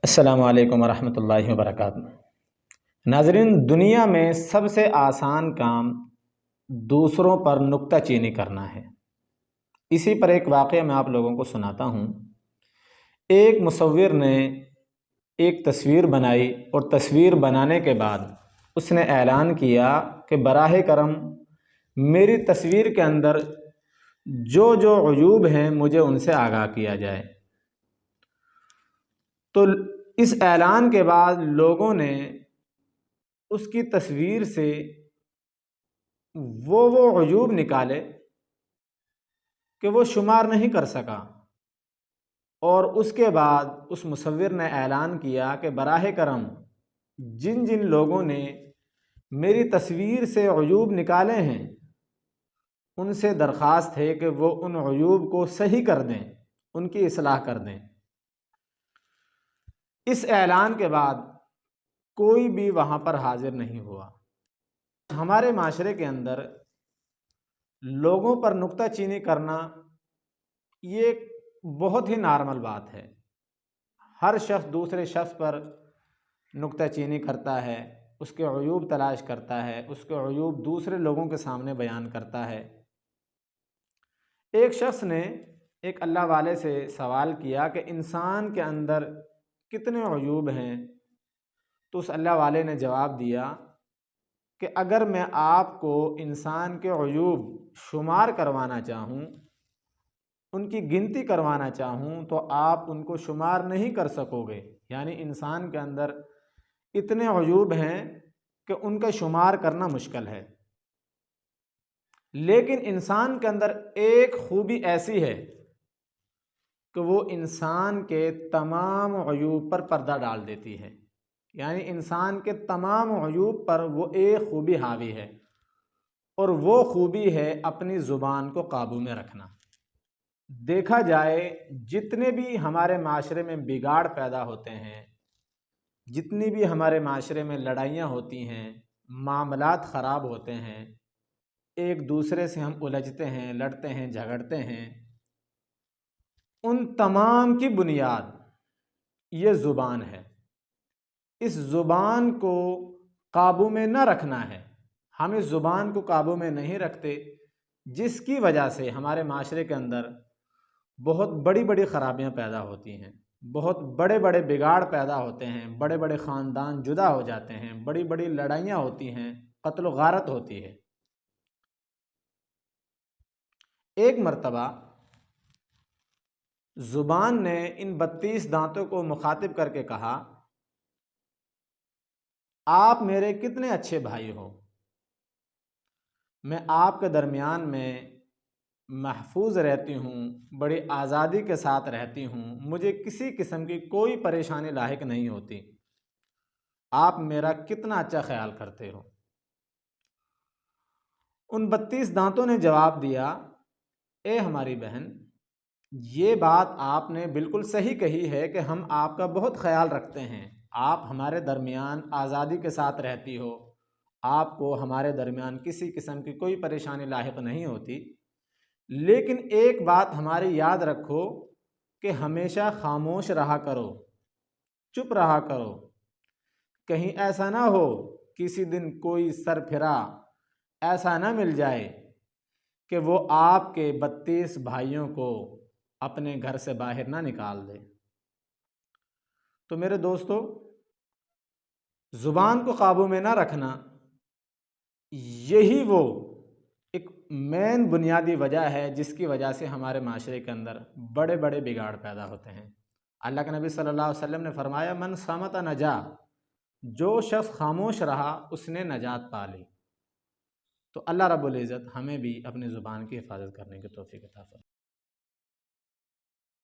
السلام علیکم ورحمۃ اللہ وبرکاتہ۔ ناظرین، دنیا میں سب سے آسان کام دوسروں پر نکتہ چینی کرنا ہے۔ اسی پر ایک واقعہ میں آپ لوگوں کو سناتا ہوں۔ ایک مصور نے ایک تصویر بنائی اور تصویر بنانے کے بعد اس نے اعلان کیا کہ براہ کرم میری تصویر کے اندر جو جو عیوب ہیں مجھے ان سے آگاہ کیا جائے۔ تو اس اعلان کے بعد لوگوں نے اس کی تصویر سے وہ عیوب نکالے کہ وہ شمار نہیں کر سکا، اور اس کے بعد اس مصور نے اعلان کیا کہ براہ کرم جن جن لوگوں نے میری تصویر سے عیوب نکالے ہیں ان سے درخواست ہے کہ وہ ان عیوب کو صحیح کر دیں، ان کی اصلاح کر دیں۔ اس اعلان کے بعد کوئی بھی وہاں پر حاضر نہیں ہوا۔ ہمارے معاشرے کے اندر لوگوں پر نکتہ چینی کرنا یہ ایک بہت ہی نارمل بات ہے۔ ہر شخص دوسرے شخص پر نکتہ چینی کرتا ہے، اس کے عیوب تلاش کرتا ہے، اس کے عیوب دوسرے لوگوں کے سامنے بیان کرتا ہے۔ ایک شخص نے ایک اللہ والے سے سوال کیا کہ انسان کے اندر کتنے عیوب ہیں؟ تو اس اللہ والے نے جواب دیا کہ اگر میں آپ کو انسان کے عیوب شمار کروانا چاہوں، ان کی گنتی کروانا چاہوں، تو آپ ان کو شمار نہیں کر سکو گے۔ یعنی انسان کے اندر اتنے عیوب ہیں کہ ان کا شمار کرنا مشکل ہے۔ لیکن انسان کے اندر ایک خوبی ایسی ہے کہ وہ انسان کے تمام عیوب پر پردہ ڈال دیتی ہے۔ یعنی انسان کے تمام عیوب پر وہ ایک خوبی حاوی ہے، اور وہ خوبی ہے اپنی زبان کو قابو میں رکھنا۔ دیکھا جائے جتنے بھی ہمارے معاشرے میں بگاڑ پیدا ہوتے ہیں، جتنی بھی ہمارے معاشرے میں لڑائیاں ہوتی ہیں، معاملات خراب ہوتے ہیں، ایک دوسرے سے ہم الجھتے ہیں، لڑتے ہیں، جھگڑتے ہیں، ان تمام کی بنیاد یہ زبان ہے۔ اس زبان کو قابو میں نہ رکھنا ہے۔ ہم اس زبان کو قابو میں نہیں رکھتے، جس کی وجہ سے ہمارے معاشرے کے اندر بہت بڑی بڑی خرابیاں پیدا ہوتی ہیں، بہت بڑے بڑے بگاڑ پیدا ہوتے ہیں، بڑے بڑے خاندان جدا ہو جاتے ہیں، بڑی بڑی لڑائیاں ہوتی ہیں، قتل و غارت ہوتی ہے۔ ایک مرتبہ زبان نے ان 32 دانتوں کو مخاطب کر کے کہا، آپ میرے کتنے اچھے بھائی ہو، میں آپ کے درمیان میں محفوظ رہتی ہوں، بڑی آزادی کے ساتھ رہتی ہوں، مجھے کسی قسم کی کوئی پریشانی لاحق نہیں ہوتی، آپ میرا کتنا اچھا خیال کرتے ہو۔ ان 32 دانتوں نے جواب دیا، اے ہماری بہن، یہ بات آپ نے بالکل صحیح کہی ہے کہ ہم آپ کا بہت خیال رکھتے ہیں، آپ ہمارے درمیان آزادی کے ساتھ رہتی ہو، آپ کو ہمارے درمیان کسی قسم کی کوئی پریشانی لاحق نہیں ہوتی، لیکن ایک بات ہماری یاد رکھو کہ ہمیشہ خاموش رہا کرو، چپ رہا کرو، کہیں ایسا نہ ہو کسی دن کوئی سرپھرا ایسا نہ مل جائے کہ وہ آپ کے 32 بھائیوں کو اپنے گھر سے باہر نہ نکال دے۔ تو میرے دوستو، زبان کو قابو میں نہ رکھنا یہی وہ ایک مین بنیادی وجہ ہے جس کی وجہ سے ہمارے معاشرے کے اندر بڑے بڑے بگاڑ پیدا ہوتے ہیں۔ اللہ کے نبی صلی اللہ علیہ وسلم نے فرمایا، من صمت نجا، جو شخص خاموش رہا اس نے نجات پا لی۔ تو اللہ رب العزت ہمیں بھی اپنی زبان کی حفاظت کرنے کی توفیق عطا فرمائے۔